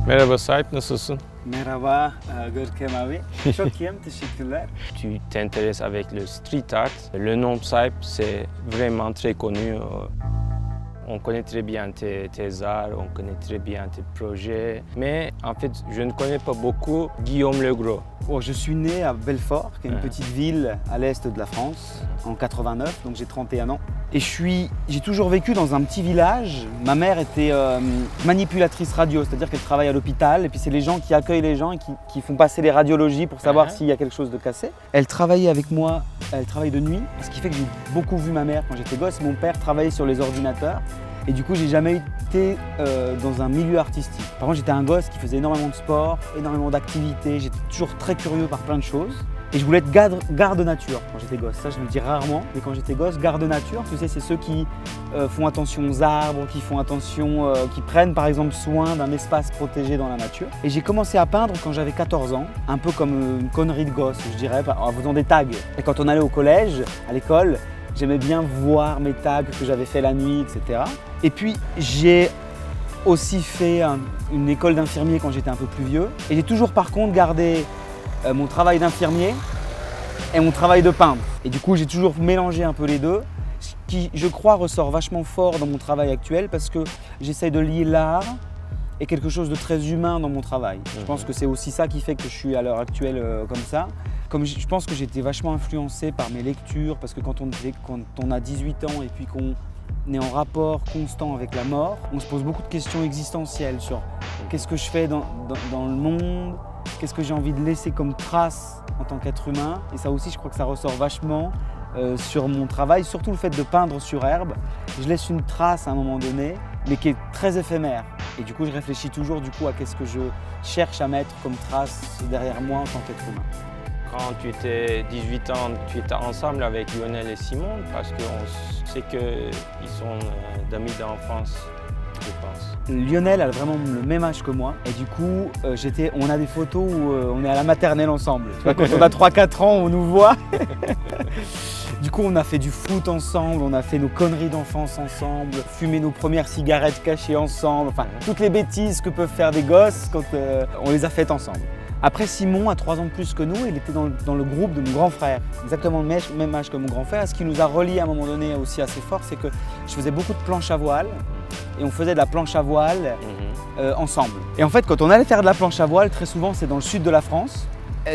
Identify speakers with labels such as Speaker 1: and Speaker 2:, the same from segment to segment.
Speaker 1: Merhaba Sahip, nasılsın?
Speaker 2: Merhaba Görkem abi. Çok iyiyim, teşekkürler.
Speaker 1: Tu t'intéresses avec le street art. Le nom Sahip, c'est vraiment très connu. On connaît très bien tes arts, on connaît très bien tes projets. Mais en fait, je ne connais pas beaucoup Guillaume Legros.
Speaker 2: Oh, je suis né à Belfort, qui est une petite ville à l'est de la France, en 89, donc j'ai 31 ans. Et j'ai toujours vécu dans un petit village. Ma mère était manipulatrice radio, c'est-à-dire qu'elle travaille à l'hôpital et puis c'est les gens qui accueillent les gens et qui font passer les radiologies pour savoir s'il y a quelque chose de cassé. Elle travaillait avec moi, elle travaille de nuit, ce qui fait que j'ai beaucoup vu ma mère quand j'étais gosse. Mon père travaillait sur les ordinateurs et du coup j'ai jamais été dans un milieu artistique. Par contre j'étais un gosse qui faisait énormément de sport, énormément d'activités, j'étais toujours très curieux par plein de choses. Et je voulais être garde nature quand j'étais gosse. Ça, je le dis rarement, mais quand j'étais gosse, garde nature, tu sais, c'est ceux qui font attention aux arbres, qui font attention, qui prennent par exemple soin d'un espace protégé dans la nature. Et j'ai commencé à peindre quand j'avais 14 ans, un peu comme une connerie de gosse, je dirais, en faisant des tags. Et quand on allait au collège, à l'école, j'aimais bien voir mes tags que j'avais fait la nuit, etc. Et puis j'ai aussi fait une école d'infirmier quand j'étais un peu plus vieux. Et j'ai toujours par contre gardé mon travail d'infirmier et mon travail de peintre. Et du coup, j'ai toujours mélangé un peu les deux, ce qui, je crois, ressort vachement fort dans mon travail actuel parce que j'essaye de lier l'art et quelque chose de très humain dans mon travail. Je pense que c'est aussi ça qui fait que je suis à l'heure actuelle comme ça. Comme je pense que j'étais vachement influencé par mes lectures parce que quand on a 18 ans et puis qu'on est en rapport constant avec la mort, on se pose beaucoup de questions existentielles sur qu'est-ce que je fais dans le monde, qu'est-ce que j'ai envie de laisser comme trace en tant qu'être humain. Et ça aussi, je crois que ça ressort vachement sur mon travail, surtout le fait de peindre sur herbe. Je laisse une trace à un moment donné, mais qui est très éphémère. Et du coup, je réfléchis toujours à qu'est-ce que je cherche à mettre comme trace derrière moi en tant qu'être humain.
Speaker 1: Quand tu étais 18 ans, tu étais ensemble avec Lionel et Simon parce qu'on sait qu'ils sont d'amis d'enfance, je pense.
Speaker 2: Lionel a vraiment le même âge que moi et du coup, on a des photos où on est à la maternelle ensemble. Tu vois, quand on a 3-4 ans, on nous voit. Du coup, on a fait du foot ensemble, on a fait nos conneries d'enfance ensemble, fumé nos premières cigarettes cachées ensemble, enfin toutes les bêtises que peuvent faire des gosses quand on les a faites ensemble. Après, Simon a 3 ans de plus que nous, il était dans le groupe de mon grand frère, exactement le même âge que mon grand frère. Ce qui nous a reliés à un moment donné aussi assez fort, c'est que je faisais beaucoup de planche à voile et on faisait de la planche à voile ensemble. Et en fait, quand on allait faire de la planche à voile, très souvent c'est dans le sud de la France.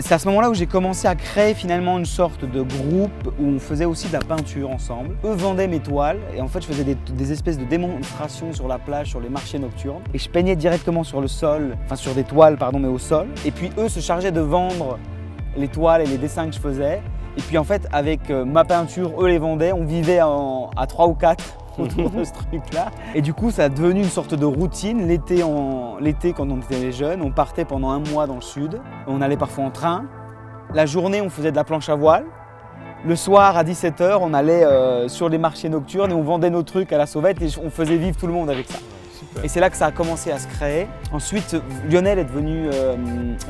Speaker 2: C'est à ce moment-là où j'ai commencé à créer finalement une sorte de groupe où on faisait aussi de la peinture ensemble. Eux vendaient mes toiles et en fait je faisais des espèces de démonstrations sur la plage, sur les marchés nocturnes. Et je peignais directement sur le sol, enfin sur des toiles pardon, mais au sol. Et puis eux se chargeaient de vendre les toiles et les dessins que je faisais. Et puis en fait avec ma peinture, eux les vendaient, on vivait à 3 ou 4 autour de ce truc-là. Et du coup, ça a devenu une sorte de routine. L'été, quand on était jeunes, on partait pendant un mois dans le sud. On allait parfois en train. La journée, on faisait de la planche à voile. Le soir, à 17 h, on allait sur les marchés nocturnes et on vendait nos trucs à la sauvette et on faisait vivre tout le monde avec ça. Super. Et c'est là que ça a commencé à se créer. Ensuite, Lionel est devenu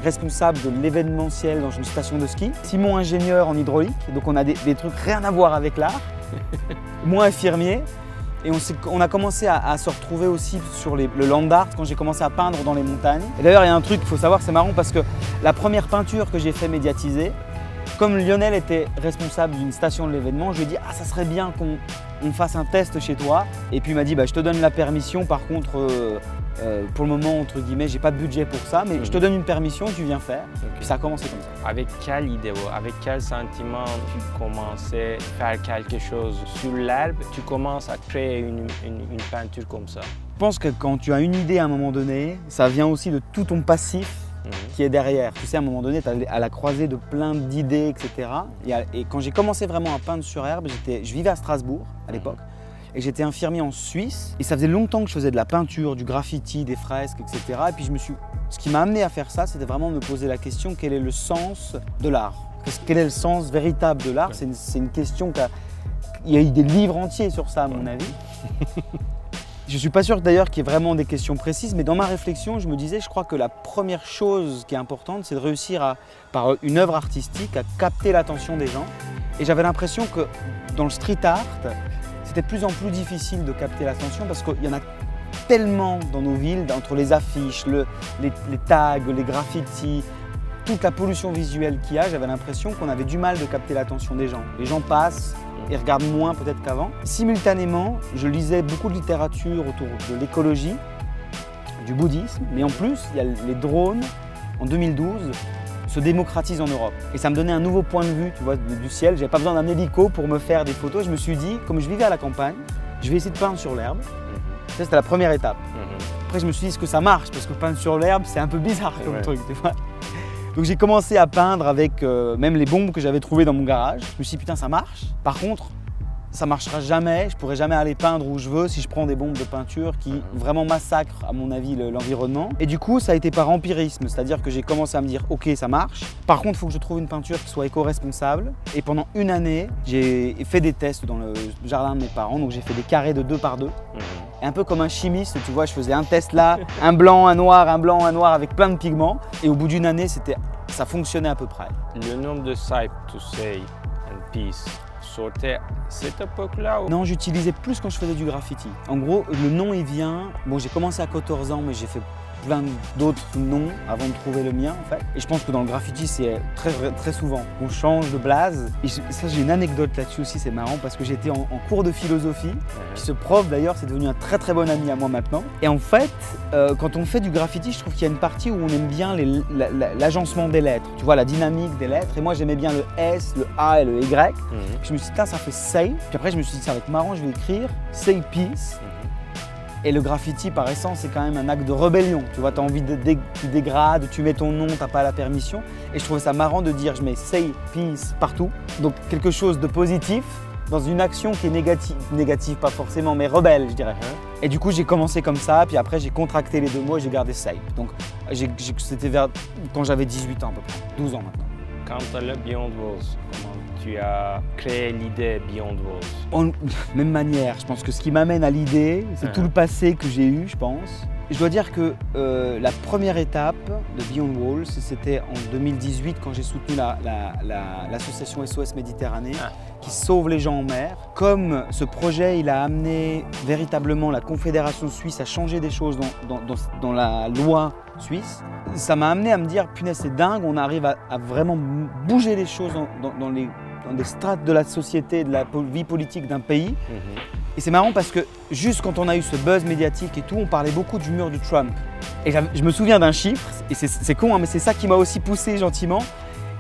Speaker 2: responsable de l'événementiel dans une station de ski. Simon, ingénieur en hydraulique. Donc on a des trucs rien à voir avec l'art. Moi, infirmier. Et on a commencé à se retrouver aussi sur le land art quand j'ai commencé à peindre dans les montagnes. Et d'ailleurs, il y a un truc qu'il faut savoir, c'est marrant parce que la première peinture que j'ai fait médiatiser, comme Lionel était responsable d'une station de l'événement, je lui ai dit « Ah, ça serait bien qu'on fasse un test chez toi ». Et puis il m'a dit bah, « Je te donne la permission, par contre, pour le moment, entre guillemets, j'ai pas de budget pour ça, mais je te donne une permission et tu viens faire. » Puis ça a commencé comme ça.
Speaker 1: Avec quelle idée, avec quel sentiment tu commençais à faire quelque chose sur l'herbe, tu commences à créer une peinture comme ça?
Speaker 2: Je pense que quand tu as une idée à un moment donné, ça vient aussi de tout ton passif qui est derrière. Tu sais, à un moment donné, tu es à la croisée de plein d'idées, etc. Et quand j'ai commencé vraiment à peindre sur herbe, je vivais à Strasbourg à l'époque. Et j'étais infirmier en Suisse. Et ça faisait longtemps que je faisais de la peinture, du graffiti, des fresques, etc. Et puis ce qui m'a amené à faire ça, c'était vraiment de me poser la question, quel est le sens de l'art? Quel est le sens véritable de l'art? C'est une question il y a eu des livres entiers sur ça, à mon avis. Je ne suis pas sûr d'ailleurs qu'il y ait vraiment des questions précises, mais dans ma réflexion, je me disais, je crois que la première chose qui est importante, c'est de réussir par une œuvre artistique, à capter l'attention des gens. Et j'avais l'impression que dans le street art, c'était de plus en plus difficile de capter l'attention parce qu'il y en a tellement dans nos villes, entre les affiches, les tags, les graffitis, toute la pollution visuelle qu'il y a, j'avais l'impression qu'on avait du mal de capter l'attention des gens. Les gens passent et regardent moins peut-être qu'avant. Simultanément, je lisais beaucoup de littérature autour de l'écologie, du bouddhisme, mais en plus, il y a les drones, en 2012, se démocratisent en Europe. Et ça me donnait un nouveau point de vue, tu vois, du ciel. J'avais pas besoin d'un hélico pour me faire des photos. Je me suis dit, comme je vivais à la campagne, je vais essayer de peindre sur l'herbe. Ça, c'était la première étape. Après, je me suis dit, est-ce que ça marche? Parce que peindre sur l'herbe, c'est un peu bizarre comme truc, tu vois. Donc j'ai commencé à peindre avec même les bombes que j'avais trouvées dans mon garage. Je me suis dit, putain, ça marche. Par contre, ça marchera jamais, je pourrai jamais aller peindre où je veux si je prends des bombes de peinture qui vraiment massacrent, à mon avis, l'environnement. Et du coup, ça a été par empirisme, c'est-à-dire que j'ai commencé à me dire, ok, ça marche. Par contre, il faut que je trouve une peinture qui soit éco-responsable. Et pendant une année, j'ai fait des tests dans le jardin de mes parents. Donc j'ai fait des carrés de 2 par 2. Et un peu comme un chimiste, tu vois, je faisais un test là, un blanc, un noir, un blanc, un noir avec plein de pigments. Et au bout d'une année, ça fonctionnait à peu près.
Speaker 1: Le nombre de sites to say and peace sortait cette époque-là?
Speaker 2: Non, j'utilisais plus quand je faisais du graffiti. En gros, le nom, il vient... Bon, j'ai commencé à 14 ans, mais j'ai fait plein d'autres noms avant de trouver le mien, en fait. Et je pense que dans le graffiti, c'est très souvent qu'on change de blaze. Et ça, j'ai une anecdote là-dessus aussi, c'est marrant, parce que j'étais en cours de philosophie. Puis ce prof, d'ailleurs, c'est devenu un très bon ami à moi maintenant. Et en fait, quand on fait du graffiti, je trouve qu'il y a une partie où on aime bien l'agencement des lettres. Tu vois, la dynamique des lettres. Et moi, j'aimais bien le S, le A et le Y. Je me suis dit, ça fait say. Puis après, je me suis dit, ça va être marrant, je vais écrire say peace. Et le graffiti, par essence, c'est quand même un acte de rébellion. Tu vois, tu as envie tu dégrades, tu mets ton nom, tu n'as pas la permission. Et je trouvais ça marrant de dire, je mets say peace partout. Donc quelque chose de positif dans une action qui est négative pas forcément, mais rebelle, je dirais. Et du coup, j'ai commencé comme ça, puis après, j'ai contracté les 2 mots et j'ai gardé say. Donc c'était vers quand j'avais 18 ans à peu près, 12 ans maintenant.
Speaker 1: Quand tu as le Beyond Walls, comment tu as créé l'idée Beyond Walls?
Speaker 2: Même manière, je pense que ce qui m'amène à l'idée, c'est tout le passé que j'ai eu, je pense. Je dois dire que la première étape de Beyond Walls, c'était en 2018 quand j'ai soutenu l'association SOS Méditerranée qui sauve les gens en mer. Comme ce projet, il a amené véritablement la Confédération suisse à changer des choses dans la loi suisse, ça m'a amené à me dire, punaise, c'est dingue, on arrive à vraiment bouger les choses dans des strates de la société, de la vie politique d'un pays. Et c'est marrant parce que juste quand on a eu ce buzz médiatique et tout, on parlait beaucoup du mur de Trump. Et je me souviens d'un chiffre, et c'est con, hein, mais c'est ça qui m'a aussi poussé gentiment.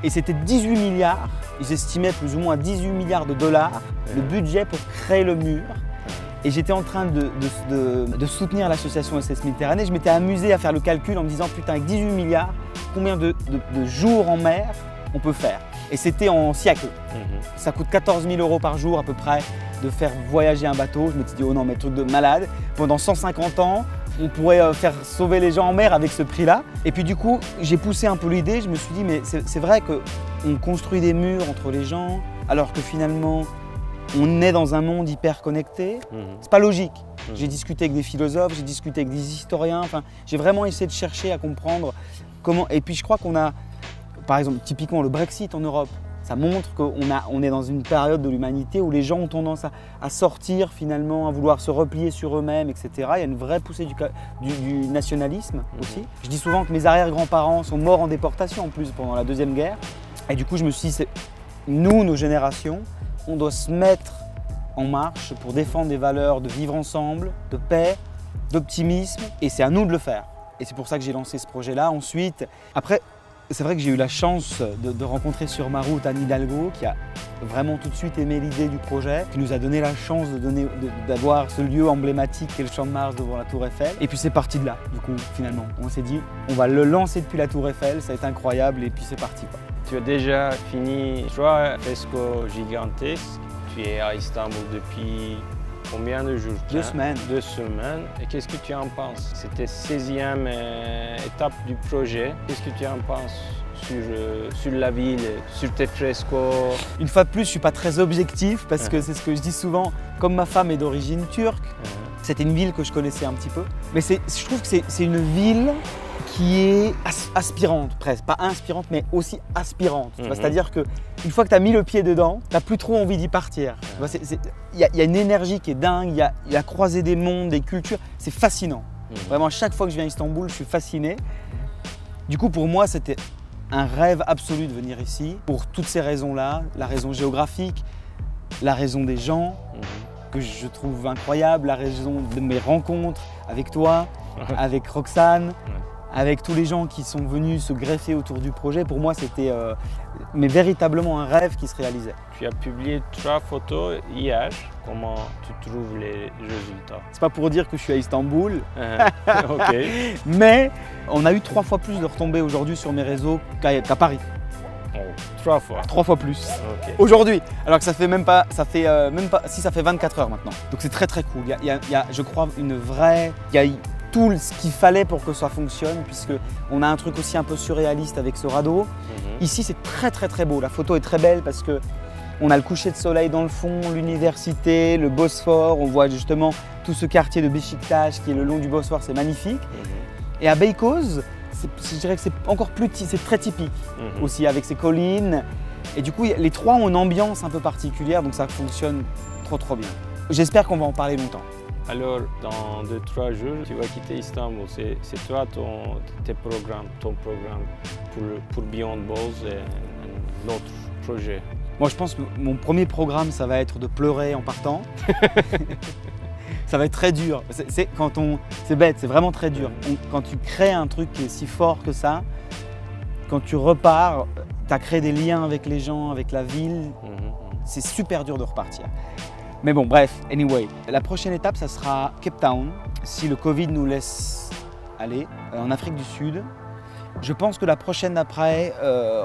Speaker 2: Et c'était 18 milliards, ils estimaient plus ou moins 18 milliards de dollars le budget pour créer le mur. Et j'étais en train de soutenir l'association SOS Méditerranée. Je m'étais amusé à faire le calcul en me disant, putain, avec 18 milliards, combien de jours en mer on peut faire? Et c'était en siècle. Ça coûte 14 000 € par jour à peu près de faire voyager un bateau. Je me suis dit, oh non, mais truc de malade. Pendant 150 ans, on pourrait faire sauver les gens en mer avec ce prix-là. Et puis du coup, j'ai poussé un peu l'idée. Je me suis dit, mais c'est vrai qu'on construit des murs entre les gens, alors que finalement, on est dans un monde hyper connecté. C'est pas logique. J'ai discuté avec des philosophes, j'ai discuté avec des historiens. Enfin, j'ai vraiment essayé de chercher à comprendre comment. Et puis je crois qu'on a, par exemple, typiquement le Brexit en Europe. Ça montre qu'on est dans une période de l'humanité où les gens ont tendance à sortir finalement, à vouloir se replier sur eux-mêmes, etc. Il y a une vraie poussée du nationalisme aussi. Je dis souvent que mes arrière-grands-parents sont morts en déportation en plus pendant la Deuxième Guerre. Et du coup, je me suis dit, nous, nos générations, on doit se mettre en marche pour défendre des valeurs de vivre ensemble, de paix, d'optimisme. Et c'est à nous de le faire. Et c'est pour ça que j'ai lancé ce projet-là. Ensuite, après, c'est vrai que j'ai eu la chance de rencontrer sur ma route Anne Hidalgo qui a vraiment tout de suite aimé l'idée du projet, qui nous a donné la chance d'avoir ce lieu emblématique qu'est le Champ de Mars devant la Tour Eiffel. Et puis c'est parti de là, du coup, finalement. On s'est dit, on va le lancer depuis la Tour Eiffel, ça va être incroyable et puis c'est parti, quoi.
Speaker 1: Tu as déjà fini 3 frescos gigantesques. Tu es à Istanbul depuis combien de jours?
Speaker 2: 2 semaines.
Speaker 1: 2 semaines. Et qu'est-ce que tu en penses? C'était 16e étape du projet. Qu'est-ce que tu en penses sur la ville, sur tes frescos?
Speaker 2: Une fois de plus, je ne suis pas très objectif parce que c'est ce que je dis souvent. Comme ma femme est d'origine turque, C'était une ville que je connaissais un petit peu. Mais je trouve que c'est une ville qui est aspirante presque. Pas inspirante, mais aussi aspirante. C'est-à-dire qu'une fois que tu as mis le pied dedans, tu n'as plus trop envie d'y partir. Il y a une énergie qui est dingue, il y a la croisée des mondes, des cultures. C'est fascinant. Vraiment, chaque fois que je viens à Istanbul, je suis fasciné. Du coup, pour moi, c'était un rêve absolu de venir ici. Pour toutes ces raisons-là, la raison géographique, la raison des gens, que je trouve incroyable, la raison de mes rencontres avec toi, avec Roxane, avec tous les gens qui sont venus se greffer autour du projet. Pour moi, c'était mais véritablement un rêve qui se réalisait.
Speaker 1: Tu as publié 3 photos hier. Comment tu trouves les résultats?
Speaker 2: C'est pas pour dire que je suis à Istanbul,
Speaker 1: Ok.
Speaker 2: mais on a eu 3 fois plus de retombées aujourd'hui sur mes réseaux qu'à Paris.
Speaker 1: Oh, 3 fois.
Speaker 2: 3 fois plus.
Speaker 1: Ok.
Speaker 2: Aujourd'hui, alors que ça fait même pas, ça fait 24 heures maintenant. Donc c'est très très cool. Il y a, je crois, il y a tout ce qu'il fallait pour que ça fonctionne, puisque on a un truc aussi un peu surréaliste avec ce radeau. Ici, c'est très très très beau. La photo est très belle parce que on a le coucher de soleil dans le fond, l'université, le Bosphore. On voit justement tout ce quartier de Beşiktaş qui est le long du Bosphore. C'est magnifique. Et à Beykoz, je dirais que c'est encore plus, c'est très typique aussi avec ses collines. Et du coup, les 3 ont une ambiance un peu particulière, donc ça fonctionne trop bien. J'espère qu'on va en parler longtemps.
Speaker 1: Alors, dans 2-3 jours, tu vas quitter Istanbul. C'est toi ton programme pour Beyond Balls et l'autre projet.
Speaker 2: Moi, je pense que mon premier programme, ça va être de pleurer en partant. Ça va être très dur. C'est bête, c'est vraiment très dur. Quand tu crées un truc qui est si fort que ça, quand tu repars, tu as créé des liens avec les gens, avec la ville. C'est super dur de repartir. Mais bon, bref, anyway. La prochaine étape, ça sera Cape Town, si le Covid nous laisse aller, en Afrique du Sud. Je pense que la prochaine d'après,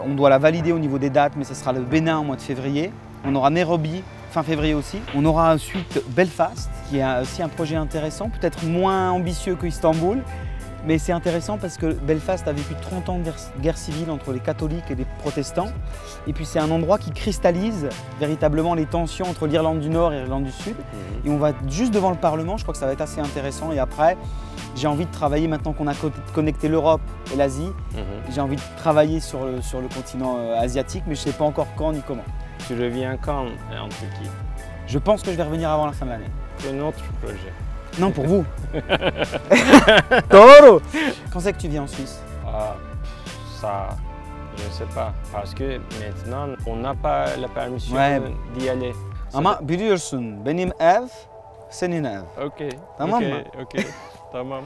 Speaker 2: on doit la valider au niveau des dates, mais ce sera le Bénin au mois de février. On aura Nairobi fin février aussi. On aura ensuite Belfast, qui est aussi un projet intéressant, peut-être moins ambitieux que Istanbul, mais c'est intéressant parce que Belfast a vécu 30 ans de guerre civile entre les catholiques et les protestants. Et puis c'est un endroit qui cristallise véritablement les tensions entre l'Irlande du Nord et l'Irlande du Sud. Et on va juste devant le Parlement, je crois que ça va être assez intéressant. Et après, j'ai envie de travailler, maintenant qu'on a connecté l'Europe et l'Asie, j'ai envie de travailler sur le continent asiatique, mais je ne sais pas encore quand ni comment.
Speaker 1: Tu reviens quand en Turquie?
Speaker 2: Je pense que je vais revenir avant la fin de l'année.
Speaker 1: C'est un autre projet.
Speaker 2: Non, pour vous. Toro. Quand c'est que tu viens en Suisse?
Speaker 1: Ça, je ne sais pas. Parce que maintenant, on n'a pas la permission d'y aller.
Speaker 2: Ama biliyorsun benim ev senin ev.
Speaker 1: Ok.
Speaker 2: Tamam mı?
Speaker 1: Ok. Tamam.